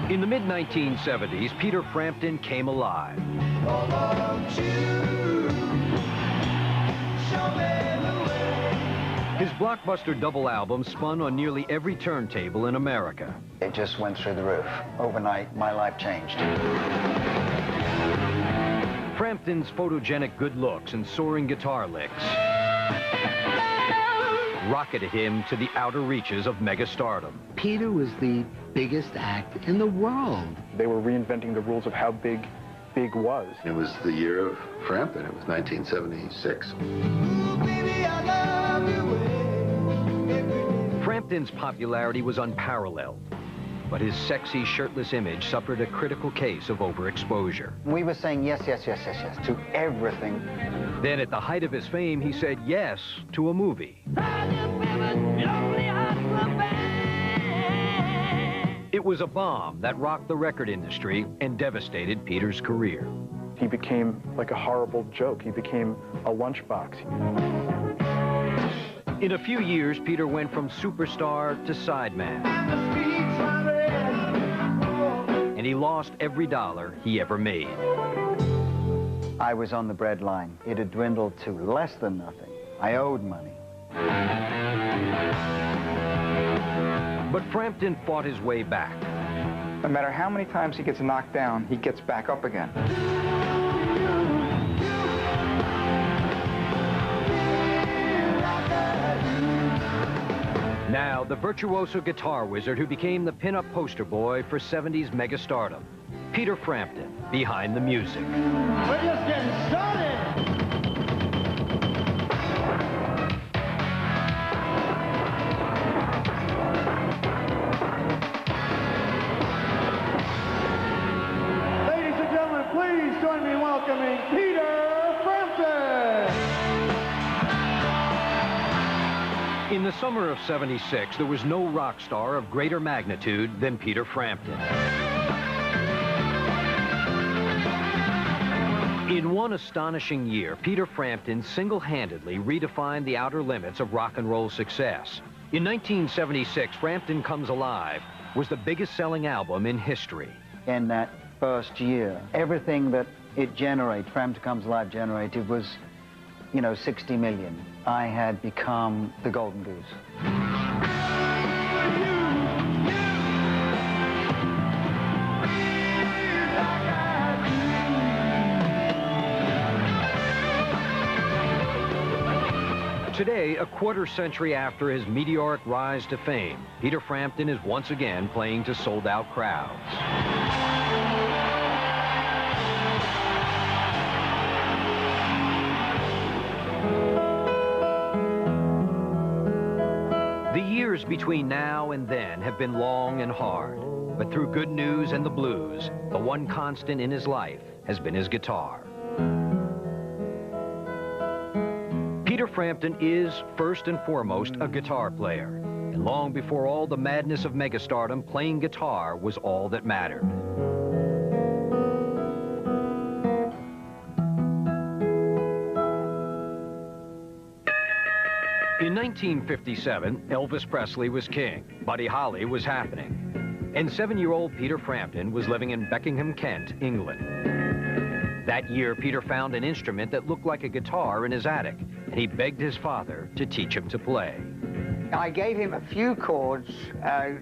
In the mid-1970s, Peter Frampton came alive. His blockbuster double album spun on nearly every turntable in America. It just went through the roof. Overnight, my life changed. Frampton's photogenic good looks and soaring guitar licks rocketed him to the outer reaches of megastardom. Peter was the biggest act in the world. They were reinventing the rules of how big was. It was the year of Frampton. It was 1976. Frampton's popularity was unparalleled, but his sexy, shirtless image suffered a critical case of overexposure. We were saying yes, yes, yes, yes, yes to everything. Then at the height of his fame, he said yes to a movie. It was a bomb that rocked the record industry and devastated Peter's career. He became like a horrible joke. He became a lunchbox. In a few years, Peter went from superstar to sideman. And he lost every dollar he ever made. I was on the breadline. It had dwindled to less than nothing. I owed money. But Frampton fought his way back. No matter how many times he gets knocked down, he gets back up again. Now, the virtuoso guitar wizard who became the pin-up poster boy for 70s megastardom, Peter Frampton, behind the music. We're just getting started! Ladies and gentlemen, please join me in welcoming Peter Frampton! In the summer of '76, there was no rock star of greater magnitude than Peter Frampton. In one astonishing year, Peter Frampton single-handedly redefined the outer limits of rock and roll success. In 1976, Frampton Comes Alive was the biggest-selling album in history. In that first year, everything that it generated, Frampton Comes Alive generated, was, 60 million. I had become the golden goose. Today, a quarter century after his meteoric rise to fame, Peter Frampton is once again playing to sold-out crowds. The years between now and then have been long and hard, but through good news and the blues, the one constant in his life has been his guitar. Peter Frampton is, first and foremost, a guitar player, and long before all the madness of megastardom, playing guitar was all that mattered. In 1957, Elvis Presley was king, Buddy Holly was happening, and 7-year-old Peter Frampton was living in Beckingham, Kent, England. That year, Peter found an instrument that looked like a guitar in his attic, and he begged his father to teach him to play. I gave him a few chords,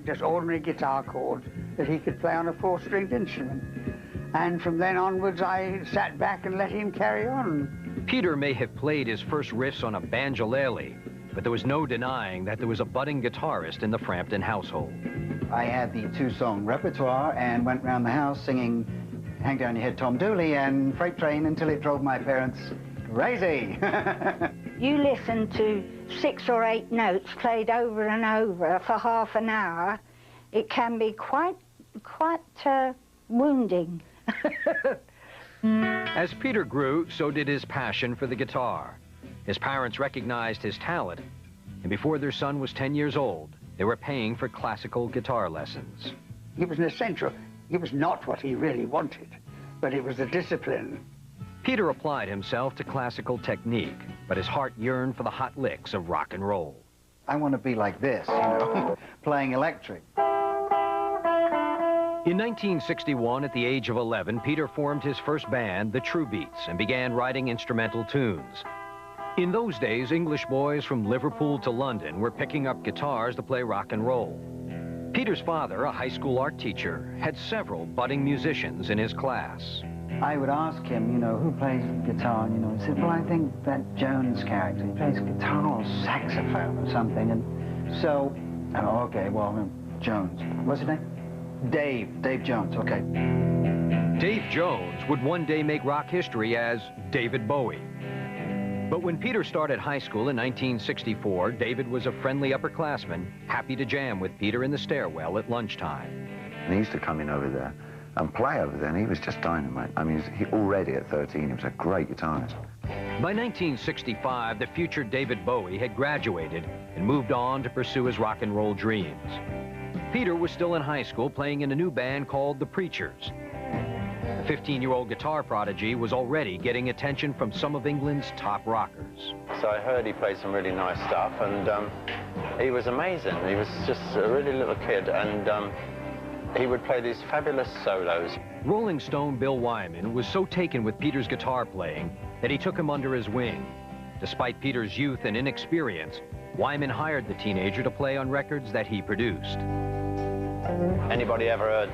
just ordinary guitar chords, that he could play on a 4-stringed instrument. And from then onwards, I sat back and let him carry on. Peter may have played his first riffs on a banjolele, but there was no denying that there was a budding guitarist in the Frampton household. I had the 2-song repertoire and went round the house singing Hang Down Your Head, Tom Dooley, and Freight Train until it drove my parents crazy. You listen to 6 or 8 notes played over and over for half an hour, it can be quite wounding. As Peter grew, so did his passion for the guitar. His parents recognized his talent, and before their son was 10 years old, they were paying for classical guitar lessons. He was an essential. He was not what he really wanted, but it was the discipline. Peter applied himself to classical technique, but his heart yearned for the hot licks of rock and roll. I want to be like this, you know, playing electric. In 1961, at the age of 11, Peter formed his first band, the True Beats, and began writing instrumental tunes. In those days, English boys from Liverpool to London were picking up guitars to play rock and roll. Peter's father, a high school art teacher, had several budding musicians in his class. I would ask him, you know, who plays guitar? And, you know, he said, well, I think that Jones character, he plays guitar or saxophone or something. And so, oh, okay, well, Jones. What's his name? Dave Jones, okay. Dave Jones would one day make rock history as David Bowie. But when Peter started high school in 1964, David was a friendly upperclassman, happy to jam with Peter in the stairwell at lunchtime. And he used to come in over there and play over there, and he was just dynamite. I mean, he already at 13, he was a great guitarist. By 1965, the future David Bowie had graduated and moved on to pursue his rock and roll dreams. Peter was still in high school, playing in a new band called The Preachers. The 15-year-old guitar prodigy was already getting attention from some of England's top rockers. So I heard he played some really nice stuff, and he was amazing. He was just a really little kid, and he would play these fabulous solos. Rolling Stone Bill Wyman was so taken with Peter's guitar playing that he took him under his wing. Despite Peter's youth and inexperience, Wyman hired the teenager to play on records that he produced. Anybody ever heard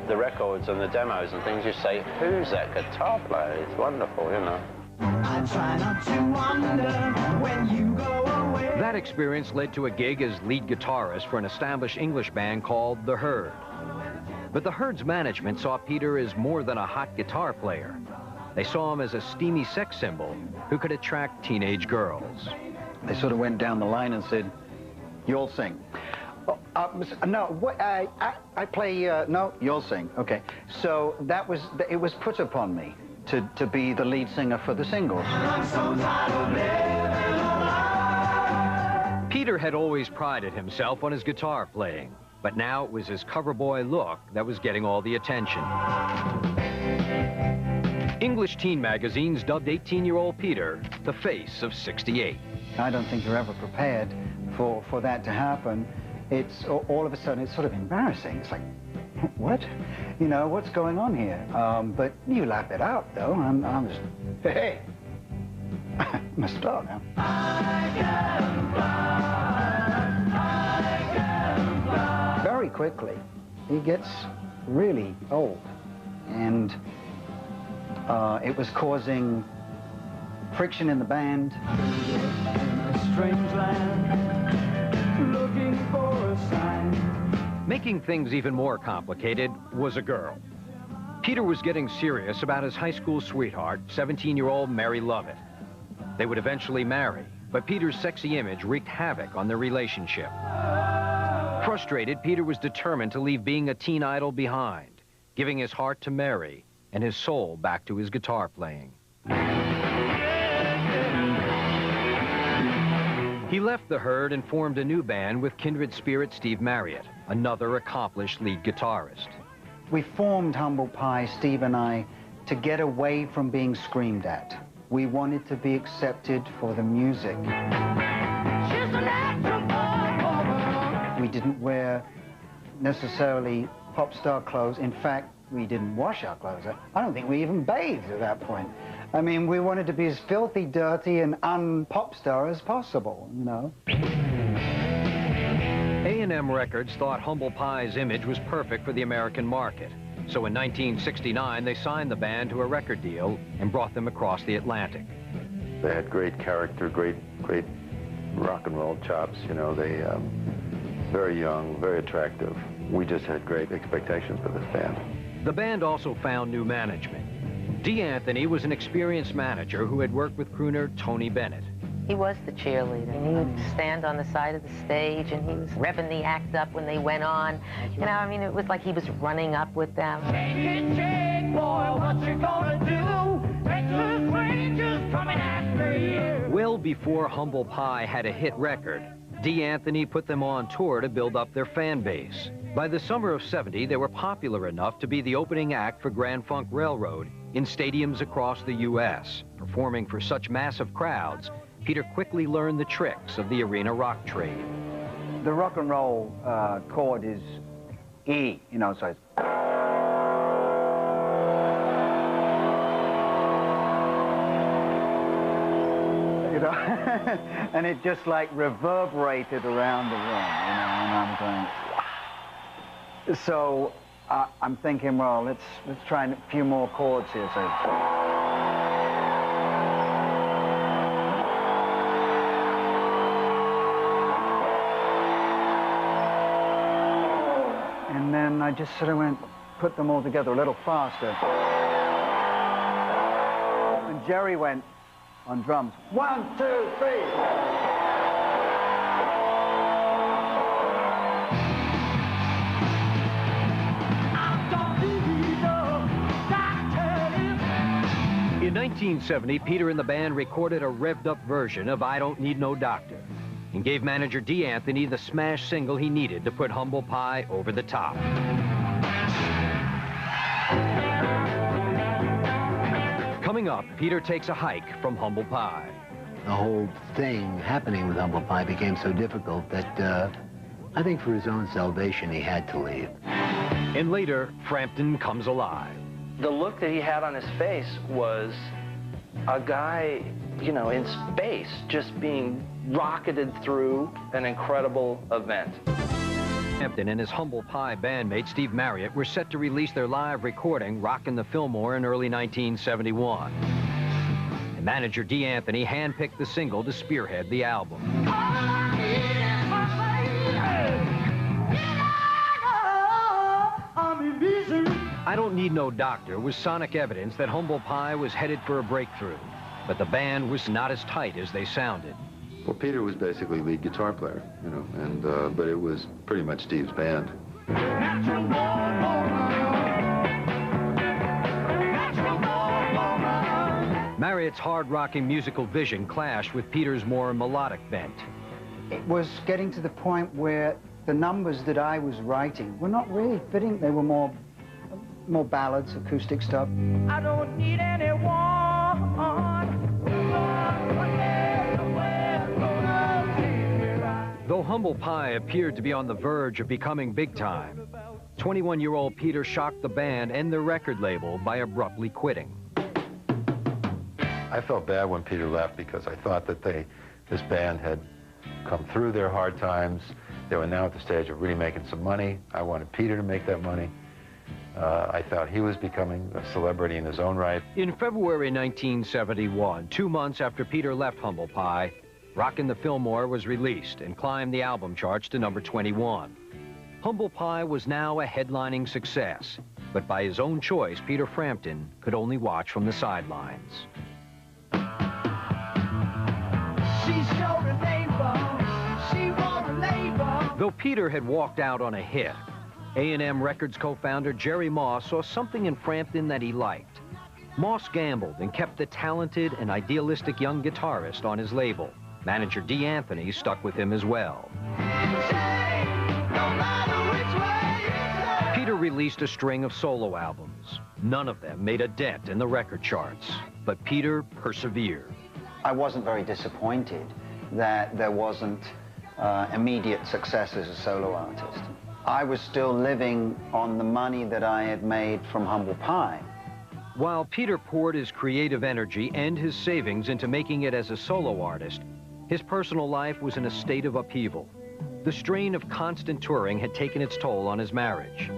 the records and the demos and things, you say, who's that guitar player? It's wonderful, you know. I try not to wonder when you go away. That experience led to a gig as lead guitarist for an established English band called The Herd. But The Herd's management saw Peter as more than a hot guitar player. They saw him as a steamy sex symbol who could attract teenage girls. They sort of went down the line and said, you'll sing. No, I play, no, you'll sing. Okay, so it was put upon me to be the lead singer for the singles. Peter had always prided himself on his guitar playing, but now it was his cover boy look that was getting all the attention. English teen magazines dubbed 18-year-old Peter the face of '68. I don't think you're ever prepared for that to happen. It's all of a sudden, it's sort of embarrassing. It's like, what? You know, what's going on here? But you lap it out, though. I'm just, hey, I'm a star now. I can fly. Very quickly, he gets really old. And it was causing friction in the band. In a strange land, looking for a sign. Making things even more complicated was a girl. Peter was getting serious about his high school sweetheart, 17-year-old Mary Lovett. They would eventually marry, but Peter's sexy image wreaked havoc on their relationship. Frustrated, Peter was determined to leave being a teen idol behind, giving his heart to Mary and his soul back to his guitar playing. He left The Herd and formed a new band with kindred spirit Steve Marriott, another accomplished lead guitarist. We formed Humble Pie, Steve and I, to get away from being screamed at. We wanted to be accepted for the music. We didn't wear necessarily pop star clothes. In fact, we didn't wash our clothes. I don't think we even bathed at that point. I mean, we wanted to be as filthy, dirty, and un-pop star as possible, you know. A&M Records thought Humble Pie's image was perfect for the American market. So in 1969, they signed the band to a record deal and brought them across the Atlantic. They had great character, great rock and roll chops, you know. They, very young, very attractive. We just had great expectations for this band. The band also found new management. Dee Anthony was an experienced manager who had worked with crooner Tony Bennett. He was the cheerleader, and he would stand on the side of the stage, and he was revving the act up when they went on. You know, I mean, it was like he was running up with them. Shake it, shake, boy, what you gonna do? Texas Rangers coming after you. Well before Humble Pie had a hit record, Dee Anthony put them on tour to build up their fan base. By the summer of '70, they were popular enough to be the opening act for Grand Funk Railroad in stadiums across the U.S. Performing for such massive crowds, Peter quickly learned the tricks of the arena rock trade. The rock and roll chord is E, you know, so it's... You know, and it just like reverberated around the room, you know, and I'm going, wow. So I'm thinking, well, let's try a few more chords here. So. And then I just sort of put them all together a little faster. And Jerry went on drums. 1, 2, 3. In 1970, Peter and the band recorded a revved-up version of I Don't Need No Doctor and gave manager D. Anthony the smash single he needed to put Humble Pie over the top. Coming up, Peter takes a hike from Humble Pie. The whole thing happening with Humble Pie became so difficult that I think for his own salvation he had to leave. And later, Frampton comes alive. The look that he had on his face was a guy, you know, in space, just being rocketed through an incredible event. Frampton and his Humble Pie bandmate Steve Marriott were set to release their live recording, Rockin' the Fillmore, in early 1971. And manager D. Anthony handpicked the single to spearhead the album. I Don't Need No Doctor was sonic evidence that Humble Pie was headed for a breakthrough, but the band was not as tight as they sounded. Well, Peter was basically lead guitar player, you know, and but it was pretty much Steve's band. Marriott's hard-rocking musical vision clashed with Peter's more melodic bent. It was getting to the point where the numbers that I was writing were not really fitting. They were more ballads, acoustic stuff. I don't need anyone. Though Humble Pie appeared to be on the verge of becoming big time, 21-year-old Peter shocked the band and their record label by abruptly quitting. I felt bad when Peter left because I thought that this band had come through their hard times. They were now at the stage of really making some money. I wanted Peter to make that money. I thought he was becoming a celebrity in his own right. In February 1971, 2 months after Peter left Humble Pie, Rockin' the Fillmore was released and climbed the album charts to number 21. Humble Pie was now a headlining success, but by his own choice, Peter Frampton could only watch from the sidelines. Though Peter had walked out on a hit, A&M Records co-founder Jerry Moss saw something in Frampton that he liked. Moss gambled and kept the talented and idealistic young guitarist on his label. Manager D. Anthony stuck with him as well. Peter released a string of solo albums. None of them made a dent in the record charts, but Peter persevered. I wasn't very disappointed that there wasn't immediate success as a solo artist. I was still living on the money that I had made from Humble Pie. While Peter poured his creative energy and his savings into making it as a solo artist, his personal life was in a state of upheaval. The strain of constant touring had taken its toll on his marriage.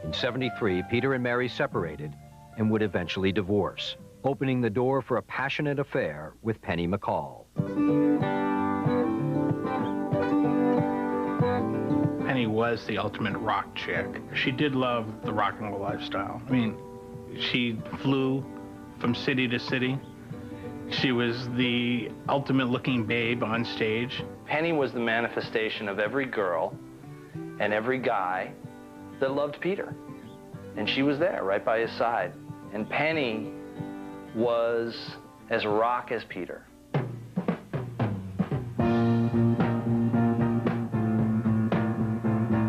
In '73, Peter and Mary separated and would eventually divorce, opening the door for a passionate affair with Penny McCall. Penny was the ultimate rock chick. She did love the rock and roll lifestyle. I mean, she flew from city to city. She was the ultimate looking babe on stage. Penny was the manifestation of every girl and every guy that loved Peter. And she was there right by his side. And Penny was as rock as Peter.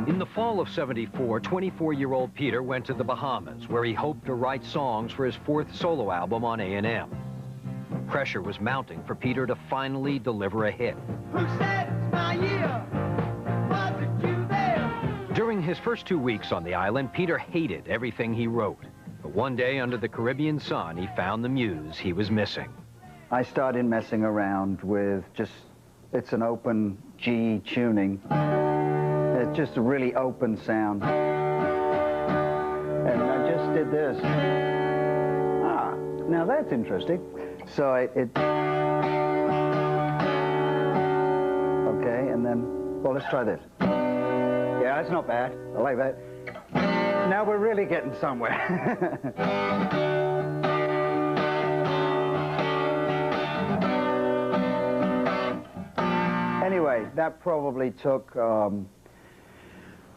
In the fall of '74, 24-year-old Peter went to the Bahamas, where he hoped to write songs for his fourth solo album on A&M. Pressure was mounting for Peter to finally deliver a hit. Who said it's my year? Wasn't you there? During his first 2 weeks on the island, Peter hated everything he wrote. But one day under the Caribbean sun, he found the muse he was missing. I started messing around with just, it's an open G tuning. It's just a really open sound. And I just did this. Ah, now that's interesting. So okay, and then, well, let's try this. Yeah, that's not bad. I like that. Now we're really getting somewhere. Anyway, that probably took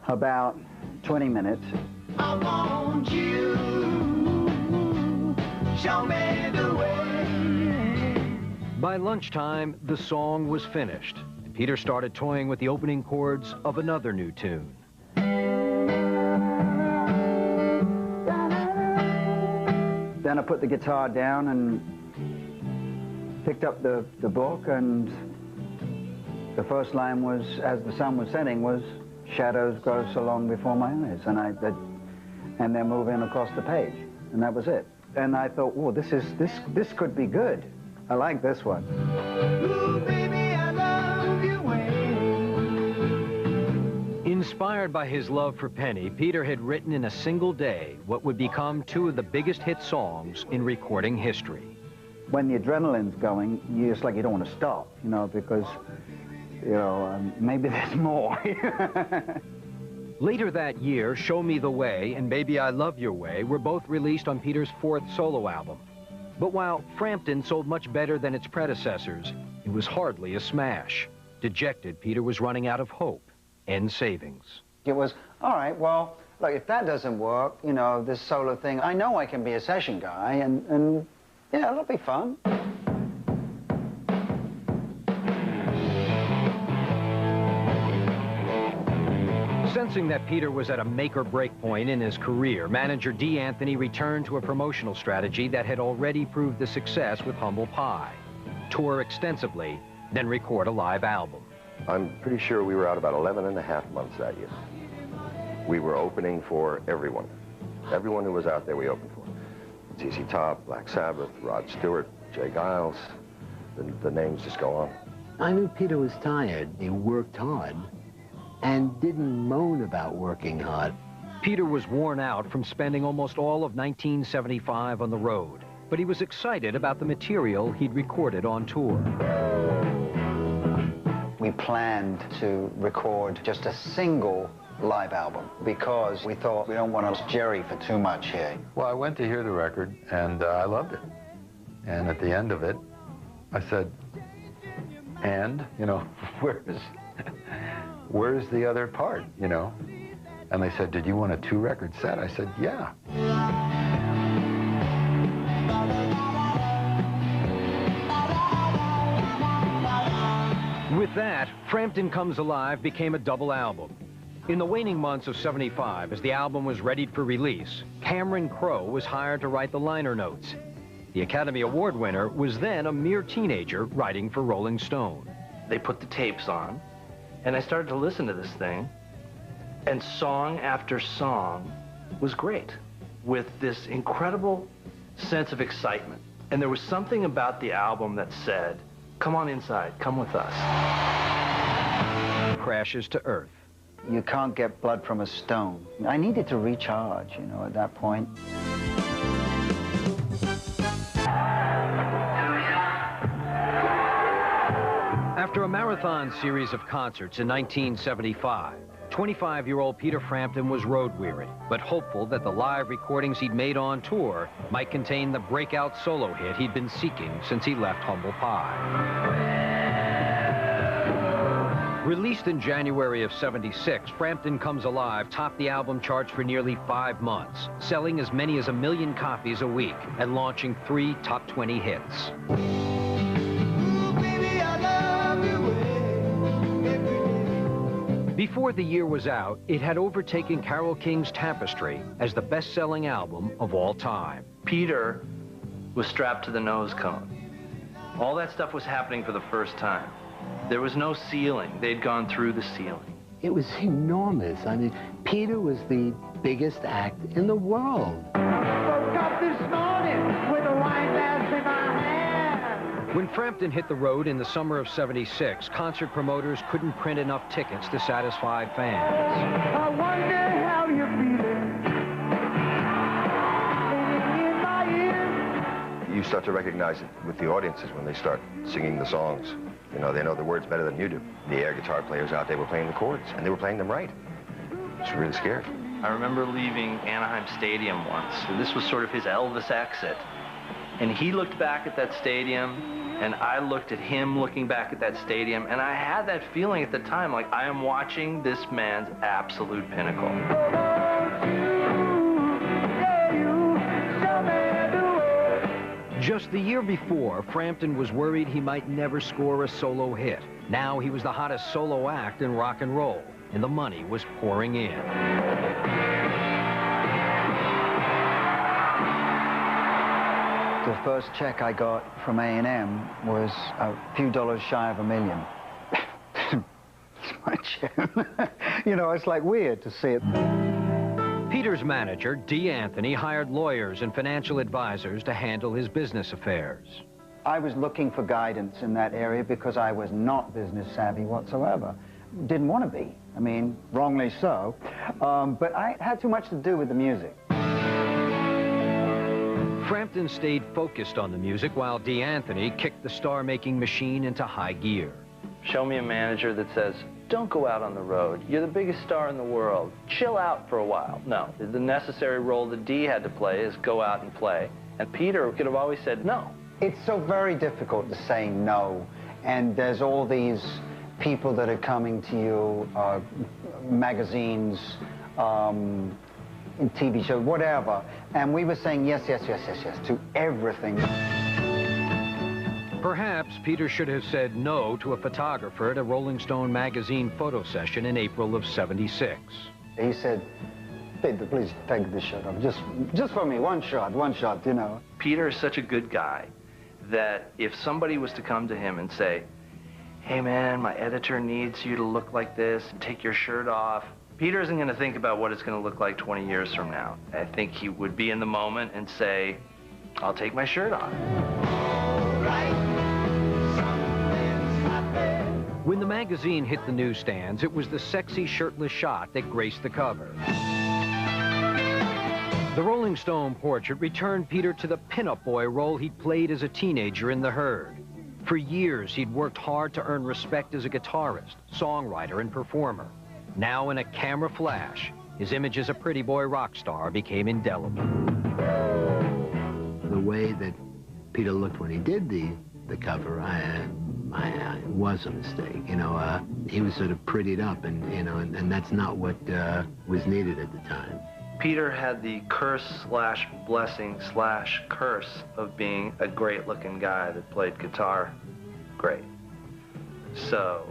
about 20 minutes. I want you, show me the way. By lunchtime, the song was finished, and Peter started toying with the opening chords of another new tune. Then I put the guitar down and picked up the book, and the first line was, as the sun was setting, was, shadows grow so long before my eyes, and they're moving across the page, and that was it. And I thought, oh, this could be good. I like this one. Ooh, baby, I love your way. Inspired by his love for Penny, Peter had written in a single day what would become two of the biggest hit songs in recording history. When the adrenaline's going, it's like you don't want to stop, you know, because, you know, maybe there's more. Later that year, Show Me the Way and Baby I Love Your Way were both released on Peter's fourth solo album. But while Frampton sold much better than its predecessors, it was hardly a smash. Dejected, Peter was running out of hope and savings. It was, all right, well, look, if that doesn't work, you know, this solo thing, I know I can be a session guy, and yeah, it'll be fun. Sensing that Peter was at a make-or-break point in his career, manager D. Anthony returned to a promotional strategy that had already proved a success with Humble Pie. Tour extensively, then record a live album. I'm pretty sure we were out about 11.5 months that year. We were opening for everyone. Everyone who was out there we opened for. ZZ Top, Black Sabbath, Rod Stewart, Jay Giles. The names just go on. I knew Peter was tired. He worked hard and didn't moan about working hard. Peter was worn out from spending almost all of 1975 on the road, but he was excited about the material he'd recorded on tour. We planned to record just a single live album because we thought we don't want to Jerry for too much here. Well, I went to hear the record, and I loved it. And at the end of it, I said, and, you know, where's the other part, you know? And they said, did you want a 2-record set? I said, yeah. With that, Frampton Comes Alive became a double album. In the waning months of '75, as the album was readied for release, Cameron Crowe was hired to write the liner notes. The Academy Award winner was then a mere teenager writing for Rolling Stone. They put the tapes on, and I started to listen to this thing, and song after song was great, with this incredible sense of excitement. And there was something about the album that said, come on inside, come with us. Crashes to earth. You can't get blood from a stone. I needed to recharge, you know, at that point. After a marathon series of concerts in 1975, 25-year-old Peter Frampton was road-weary, but hopeful that the live recordings he'd made on tour might contain the breakout solo hit he'd been seeking since he left Humble Pie. Released in January of '76, Frampton Comes Alive topped the album charts for nearly 5 months, selling as many as 1 million copies a week and launching 3 top 20 hits. Before the year was out, it had overtaken Carole King's Tapestry as the best-selling album of all time. Peter was strapped to the nose cone. All that stuff was happening for the first time. There was no ceiling. They'd gone through the ceiling. It was enormous. I mean, Peter was the biggest act in the world. Woke up this morning with a wine glass in my hand. When Frampton hit the road in the summer of '76, concert promoters couldn't print enough tickets to satisfy fans. I wonder how you're feeling. In my ear. You start to recognize it with the audiences when they start singing the songs. You know, they know the words better than you do. The air guitar players out there were playing the chords, and they were playing them right. It's really scary. I remember leaving Anaheim Stadium once. This was sort of his Elvis exit. And he looked back at that stadium, and I looked at him looking back at that stadium, and I had that feeling at the time, like I am watching this man's absolute pinnacle. Just the year before, Frampton was worried he might never score a solo hit. Now he was the hottest solo act in rock and roll, and the money was pouring in. The first check I got from A&M was a few dollars shy of $1 million. It's my check. You know, it's like weird to see it. Peter's manager, D. Anthony, hired lawyers and financial advisors to handle his business affairs. I was looking for guidance in that area because I was not business savvy whatsoever. Didn't want to be. I mean, wrongly so. But I had too much to do with the music. Frampton stayed focused on the music while D. Anthony kicked the star-making machine into high gear. Show me a manager that says, don't go out on the road. You're the biggest star in the world. Chill out for a while. No, the necessary role that Dee had to play is go out and play. And Peter could have always said no. It's so very difficult to say no. And there's all these people that are coming to you, magazines, in TV shows, whatever. And we were saying yes, yes, yes, yes, yes to everything. Perhaps Peter should have said no to a photographer at a Rolling Stone magazine photo session in April of '76. He said, Peter, please take this shot off. Just for me, one shot, you know. Peter is such a good guy that if somebody was to come to him and say, hey man, my editor needs you to look like this and take your shirt off, Peter isn't going to think about what it's going to look like 20 years from now. I think he would be in the moment and say, I'll take my shirt off. When the magazine hit the newsstands, it was the sexy shirtless shot that graced the cover. The Rolling Stone portrait returned Peter to the pinup boy role he'd played as a teenager in The Herd. For years, he'd worked hard to earn respect as a guitarist, songwriter, and performer. Now, in a camera flash, his image as a pretty boy rock star became indelible. The way that Peter looked when he did the cover, it was a mistake. You know, he was sort of prettied up, and you know, and that's not what was needed at the time. Peter had the curse/blessing/curse of being a great-looking guy that played guitar great. So,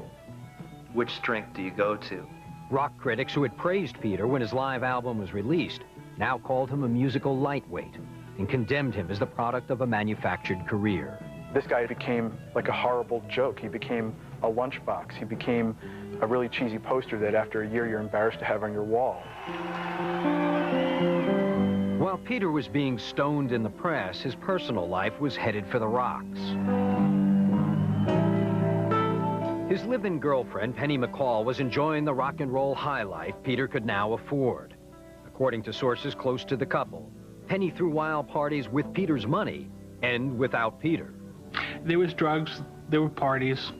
which strength do you go to? Rock critics who had praised Peter when his live album was released now called him a musical lightweight and condemned him as the product of a manufactured career. This guy became like a horrible joke. He became a lunchbox. He became a really cheesy poster that after a year you're embarrassed to have on your wall. While Peter was being stoned in the press, his personal life was headed for the rocks. His live-in girlfriend, Penny McCall, was enjoying the rock and roll high life Peter could now afford. According to sources close to the couple, Penny threw wild parties with Peter's money and without Peter. There was drugs, there were parties.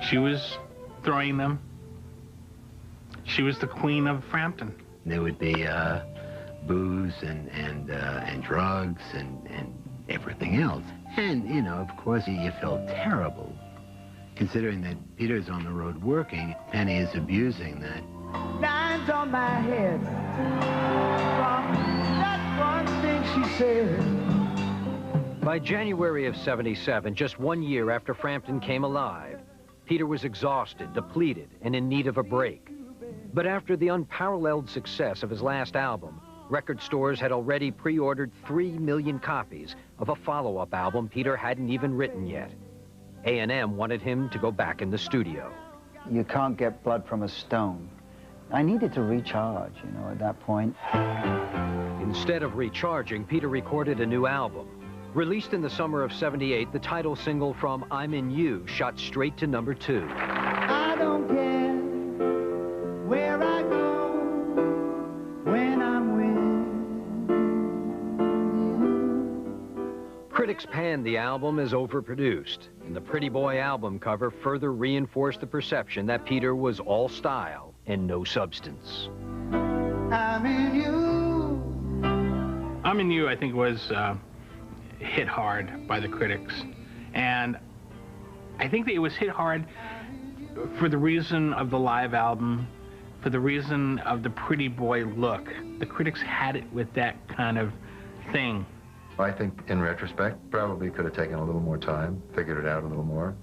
She was throwing them. She was the queen of Frampton. There would be booze and drugs and everything else. And, you know, of course, you felt terrible. Considering that Peter's on the road working, Penny is abusing that. Lines on my head from that one thing she said. By January of '77, just 1 year after Frampton came alive, Peter was exhausted, depleted, and in need of a break. But after the unparalleled success of his last album, record stores had already pre-ordered 3 million copies of a follow-up album Peter hadn't even written yet. A&M wanted him to go back in the studio. You can't get blood from a stone. I needed to recharge, you know, at that point. Instead of recharging, Peter recorded a new album. Released in the summer of '78, the title single from I'm In You shot straight to #2. I don't care where I go when I'm with you. Critics panned the album as overproduced, and the Pretty Boy album cover further reinforced the perception that Peter was all style and no substance. I'm in you. I'm In You, I think, was hit hard by the critics. And I think that it was hit hard for the reason of the live album, for the reason of the pretty boy look. The critics had it with that kind of thing. I think, in retrospect, probably could have taken a little more time, figured it out a little more,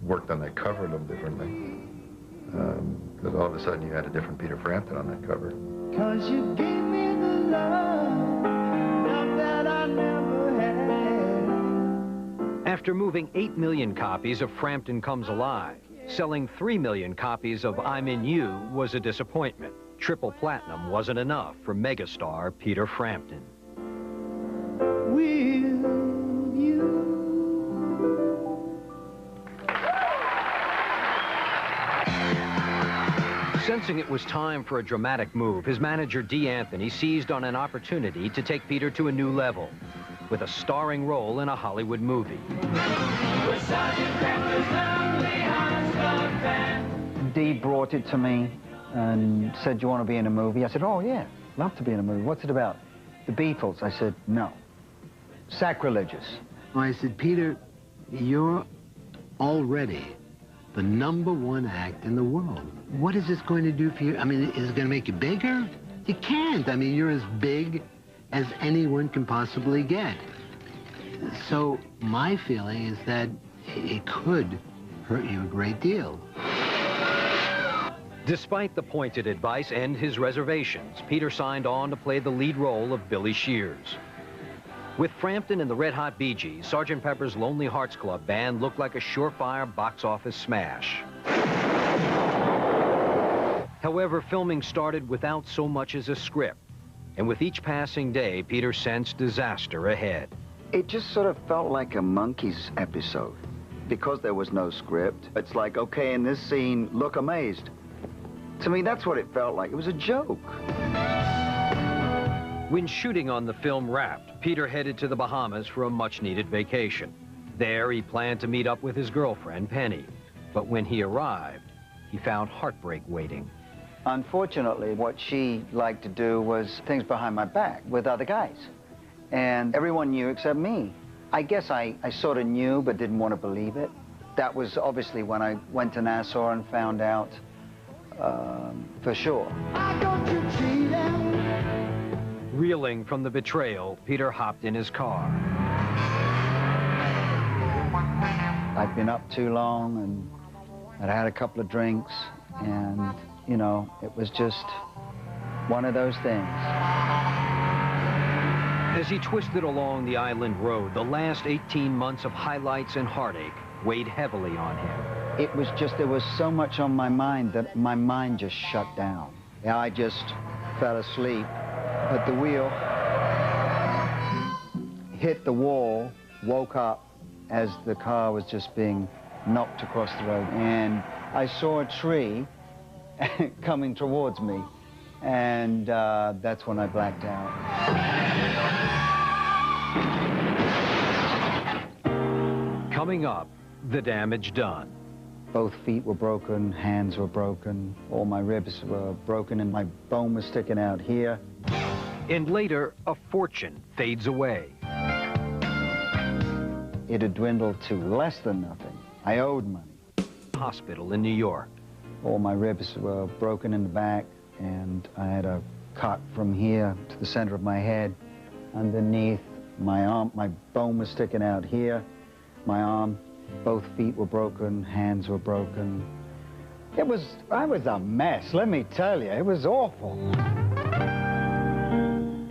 worked on that cover a little differently. Because all of a sudden you had a different Peter Frampton on that cover. 'Cause you gave me the love that I never had. After moving 8 million copies of Frampton Comes Alive, selling 3 million copies of I'm In You was a disappointment. Triple platinum wasn't enough for megastar Peter Frampton. Will you? Sensing it was time for a dramatic move, his manager Dee Anthony seized on an opportunity to take Peter to a new level with a starring role in a Hollywood movie. Dee brought it to me and said, "Do you want to be in a movie?" I said, "Oh, yeah, love to be in a movie. What's it about?" "The Beatles." I said, "No. Sacrilegious." I said, "Peter, you're already the #1 act in the world. What is this going to do for you? I mean, is it going to make you bigger? You can't. I mean, you're as big as anyone can possibly get." So my feeling is that it could hurt you a great deal. Despite the pointed advice and his reservations, Peter signed on to play the lead role of Billy Shears. With Frampton and the Red Hot Bee Gees, Sgt. Pepper's Lonely Hearts Club Band looked like a surefire box office smash. However, filming started without so much as a script, and with each passing day, Peter sensed disaster ahead. It just sort of felt like a Monkees episode. Because there was no script, it's like, okay, in this scene, look amazed. To me, that's what it felt like. It was a joke. When shooting on the film wrapped, Peter headed to the Bahamas for a much-needed vacation. There, he planned to meet up with his girlfriend, Penny. But when he arrived, he found heartbreak waiting. Unfortunately, what she liked to do was things behind my back with other guys. And everyone knew except me. I guess I sort of knew, but didn't want to believe it. That was obviously when I went to Nassau and found out for sure. Reeling from the betrayal, Peter hopped in his car. I'd been up too long, and I'd had a couple of drinks, and, you know, it was just one of those things. As he twisted along the island road, the last 18 months of highlights and heartache weighed heavily on him. It was just, there was so much on my mind that my mind just shut down. I just fell asleep at the wheel, hit the wall, woke up as the car was just being knocked across the road, and I saw a tree coming towards me, and that's when I blacked out. Coming up, the damage done. Both feet were broken, hands were broken, all my ribs were broken, and my bone was sticking out here. And later, a fortune fades away. It had dwindled to less than nothing. I owed money. Hospital in New York. All my ribs were broken in the back, and I had a cut from here to the center of my head. Underneath my arm, my bone was sticking out here. My arm, both feet were broken, hands were broken. I was a mess, let me tell you. It was awful.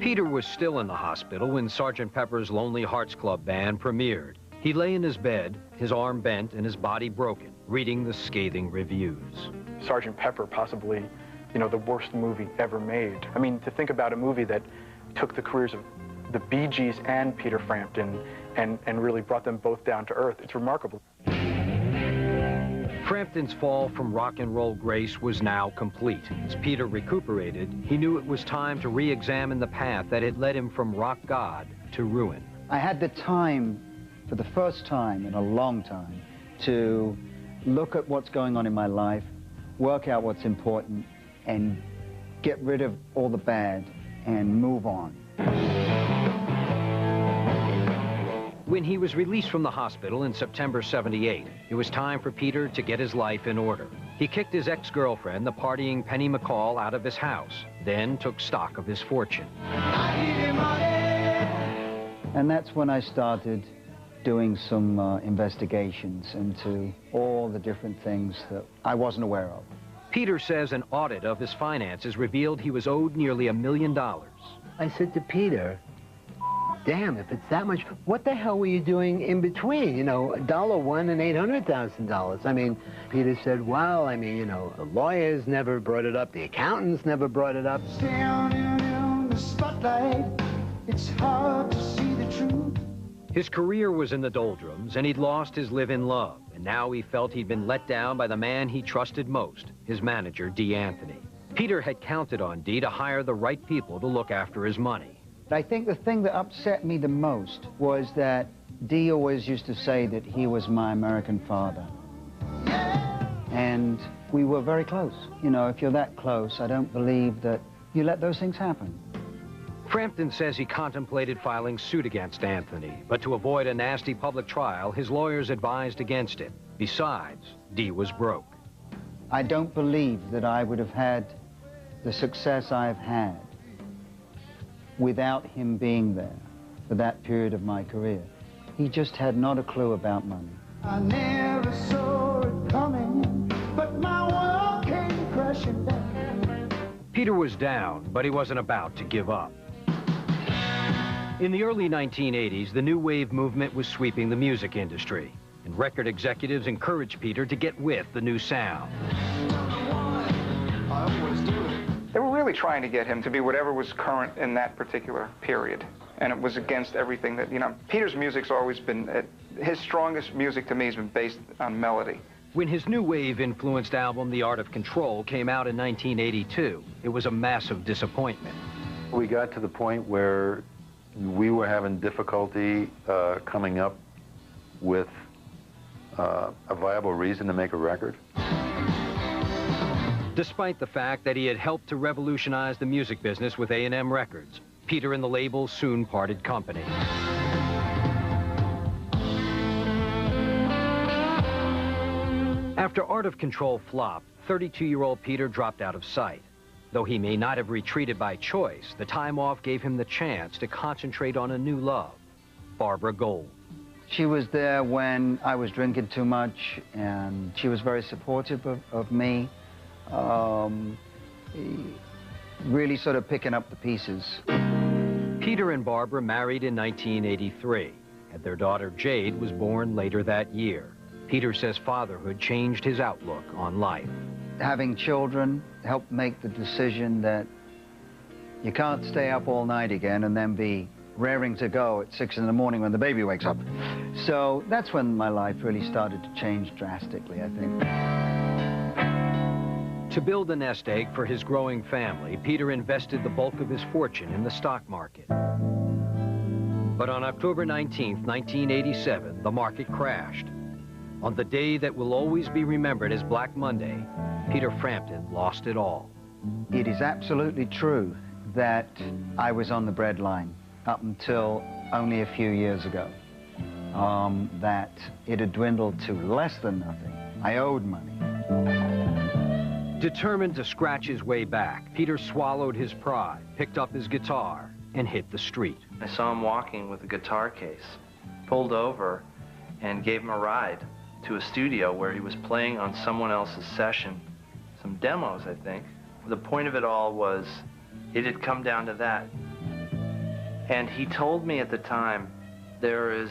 Peter was still in the hospital when Sgt. Pepper's Lonely Hearts Club Band premiered. He lay in his bed, his arm bent and his body broken, reading the scathing reviews. Sgt. Pepper, possibly, you know, the worst movie ever made. I mean, to think about a movie that took the careers of the Bee Gees and Peter Frampton and really brought them both down to earth, it's remarkable. Frampton's fall from rock and roll grace was now complete. As Peter recuperated, he knew it was time to re-examine the path that had led him from rock god to ruin. I had the time, for the first time in a long time, to look at what's going on in my life, work out what's important, and get rid of all the bad and move on. When he was released from the hospital in September '78, it was time for Peter to get his life in order. He kicked his ex-girlfriend, the partying Penny McCall, out of his house, then took stock of his fortune. And that's when I started doing some investigations into all the different things that I wasn't aware of. Peter says an audit of his finances revealed he was owed nearly $1 million. I said to Peter, damn, if it's that much, what the hell were you doing in between? You know, $1 and $800,000. I mean, Peter said, well, I mean, you know, the lawyers never brought it up, the accountants never brought it up. Standing in the spotlight, it's hard to see the truth. His career was in the doldrums, and he'd lost his live-in love, and now he felt he'd been let down by the man he trusted most, his manager, Dee Anthony. Peter had counted on Dee to hire the right people to look after his money. I think the thing that upset me the most was that Dee always used to say that he was my American father. And we were very close. You know, if you're that close, I don't believe that you let those things happen. Frampton says he contemplated filing suit against Anthony, but to avoid a nasty public trial, his lawyers advised against it. Besides, Dee was broke. I don't believe that I would have had the success I've had without him being there for that period of my career. He just had not a clue about money. I never saw it coming, but my world came crashing down. Peter was down, but he wasn't about to give up. In the early 1980s, the new wave movement was sweeping the music industry, and record executives encouraged Peter to get with the new sound. They were really trying to get him to be whatever was current in that particular period. And it was against everything that, you know, Peter's music's always been, his strongest music to me has been based on melody. When his new wave-influenced album, The Art of Control, came out in 1982, it was a massive disappointment. We got to the point where we were having difficulty coming up with a viable reason to make a record. Despite the fact that he had helped to revolutionize the music business with A&M Records, Peter and the label soon parted company. After Art of Control flopped, 32-year-old Peter dropped out of sight. Though he may not have retreated by choice, the time off gave him the chance to concentrate on a new love, Barbara Gold. She was there when I was drinking too much, and she was very supportive of me. Really sort of picking up the pieces. Peter and Barbara married in 1983, and their daughter Jade was born later that year. Peter says fatherhood changed his outlook on life. Having children helped make the decision that you can't stay up all night again and then be raring to go at 6 in the morning when the baby wakes up. So that's when my life really started to change drastically, I think. To build a nest egg for his growing family, Peter invested the bulk of his fortune in the stock market. But on October 19th, 1987, the market crashed. On the day that will always be remembered as Black Monday, Peter Frampton lost it all. It is absolutely true that I was on the breadline up until only a few years ago. That it had dwindled to less than nothing. I owed money. Determined to scratch his way back, Peter swallowed his pride, picked up his guitar, and hit the street. I saw him walking with a guitar case, pulled over, and gave him a ride to a studio where he was playing on someone else's session some demos, I think. The point of it all was it had come down to that. And he told me at the time, there is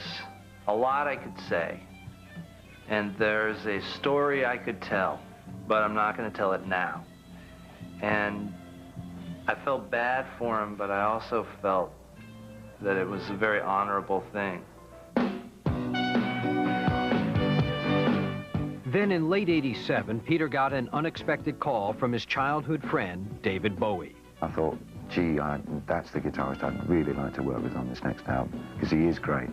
a lot I could say, and there's a story I could tell, but I'm not going to tell it now. And I felt bad for him, but I also felt that it was a very honorable thing. Then in late '87, Peter got an unexpected call from his childhood friend, David Bowie. I thought, gee, that's the guitarist I'd really like to work with on this next album, because he is great.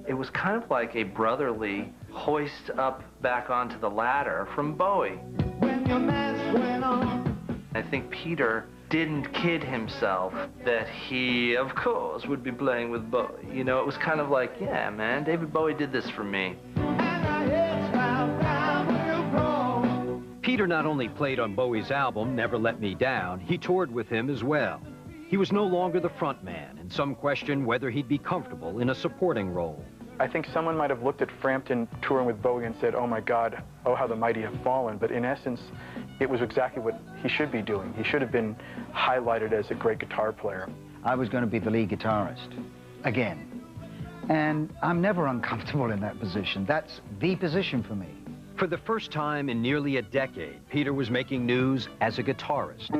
It was kind of like a brotherly hoist up back onto the ladder from Bowie. When your mask went on. I think Peter didn't kid himself that he, of course, would be playing with Bowie. You know, it was kind of like, yeah, man, David Bowie did this for me. Peter not only played on Bowie's album, Never Let Me Down, he toured with him as well. He was no longer the front man, and some questioned whether he'd be comfortable in a supporting role. I think someone might have looked at Frampton touring with Bowie and said, oh my God, oh how the mighty have fallen. But in essence, it was exactly what he should be doing. He should have been highlighted as a great guitar player. I was going to be the lead guitarist, again. And I'm never uncomfortable in that position. That's the position for me. For the first time in nearly a decade, Peter was making news as a guitarist.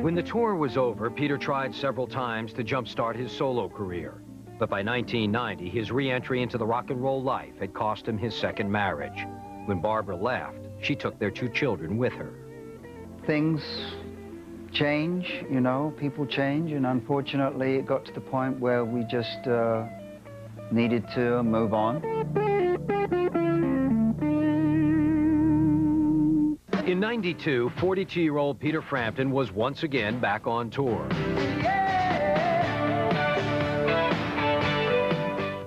When the tour was over, Peter tried several times to jumpstart his solo career. But by 1990, his re-entry into the rock and roll life had cost him his second marriage. When Barbara left, she took their 2 children with her. Things change, you know, people change, and unfortunately it got to the point where we just needed to move on. In '92, 42-year-old Peter Frampton was once again back on tour.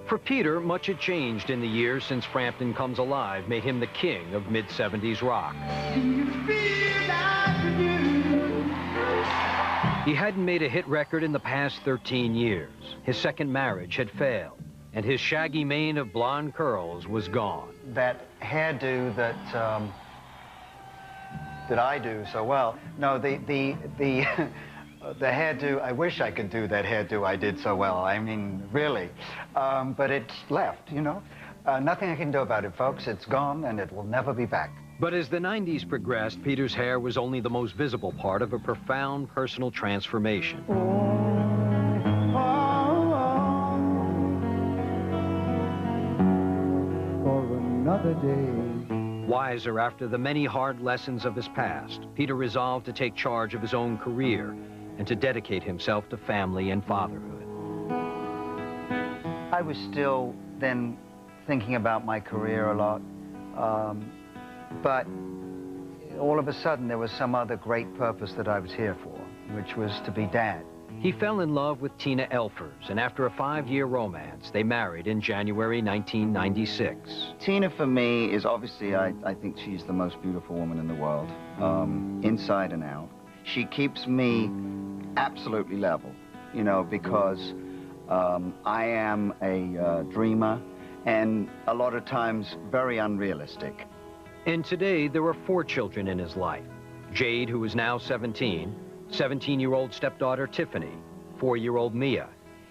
For Peter, much had changed in the years since Frampton Comes Alive made him the king of mid-'70s rock. He hadn't made a hit record in the past 13 years. His second marriage had failed, and his shaggy mane of blonde curls was gone. That hairdo that I do so well. No, the hairdo, I wish I could do that hairdo I did so well. I mean, really. But it's left, you know. Nothing I can do about it, folks. It's gone, and it will never be back. But as the '90s progressed, Peter's hair was only the most visible part of a profound personal transformation. For another day. Wiser after the many hard lessons of his past, Peter resolved to take charge of his own career and to dedicate himself to family and fatherhood. I was still then thinking about my career a lot, but all of a sudden there was some other great purpose that I was here for, which was to be dad. He fell in love with Tina Elfers, and after a 5-year romance, they married in January 1996. Tina, for me, is obviously, I think she's the most beautiful woman in the world, inside and out. She keeps me absolutely level, you know, because I am a dreamer, and a lot of times very unrealistic. And today, there are 4 children in his life. Jade, who is now 17, 17-year-old stepdaughter Tiffany, 4-year-old Mia,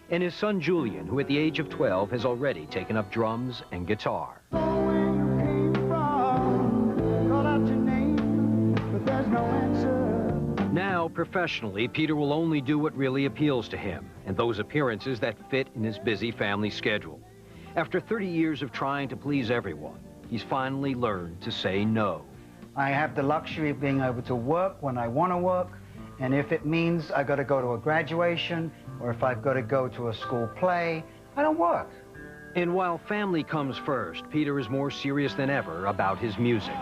and his son Julian, who at the age of 12 has already taken up drums and guitar. Now, professionally, Peter will only do what really appeals to him, and those appearances that fit in his busy family schedule. After 30 years of trying to please everyone, he's finally learned to say no. I have the luxury of being able to work when I want to work, and if it means I got to go to a graduation, or if I've got to go to a school play, I don't work. And while family comes first, Peter is more serious than ever about his music.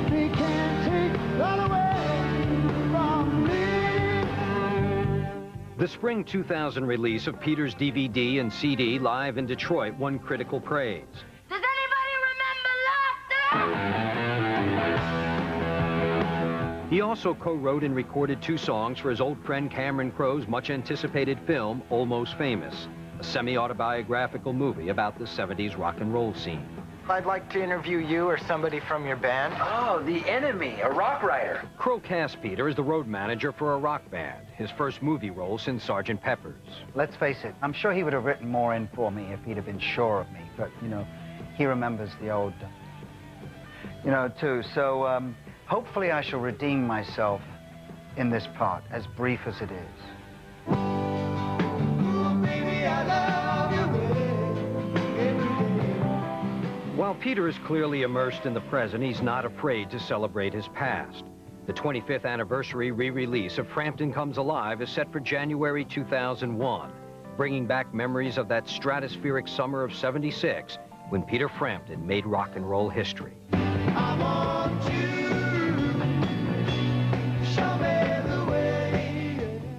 They can't take that away from me. The spring 2000 release of Peter's DVD and CD live in Detroit won critical praise. Does anybody remember laughter? He also co-wrote and recorded 2 songs for his old friend Cameron Crowe's much-anticipated film, Almost Famous. a semi-autobiographical movie about the 70s rock and roll scene. I'd like to interview you or somebody from your band. Oh, The Enemy, a rock writer. Crow cast Peter as the road manager for a rock band, his first movie role since Sgt. Pepper's. Let's face it, I'm sure he would have written more in for me if he'd have been sure of me. But, you know, he remembers the old, too. So, hopefully I shall redeem myself in this part, as brief as it is. While Peter is clearly immersed in the present, he's not afraid to celebrate his past. The 25th anniversary re-release of Frampton Comes Alive is set for January 2001, bringing back memories of that stratospheric summer of '76 when Peter Frampton made rock and roll history.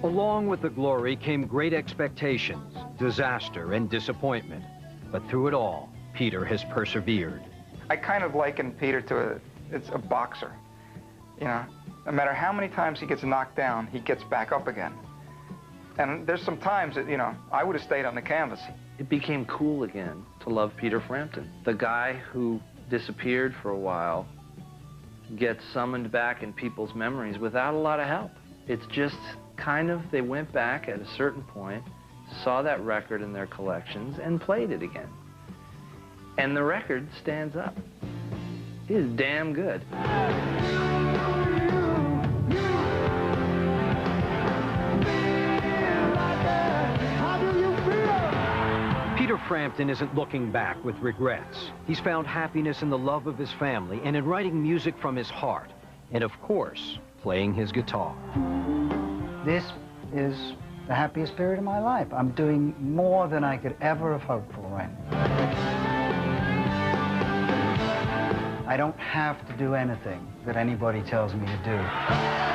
Along with the glory came great expectations, disaster, and disappointment. But through it all, Peter has persevered. I kind of liken Peter to a boxer. You know, no matter how many times he gets knocked down, he gets back up again. And there's some times that, you know, I would have stayed on the canvas. It became cool again to love Peter Frampton. The guy who disappeared for a while gets summoned back in people's memories without a lot of help. It's just kind of, they went back at a certain point, saw that record in their collections, and played it again. And the record stands up. It is damn good. Peter Frampton isn't looking back with regrets. He's found happiness in the love of his family and in writing music from his heart. And of course, playing his guitar. This is the happiest period of my life. I'm doing more than I could ever have hoped for right now. I don't have to do anything that anybody tells me to do.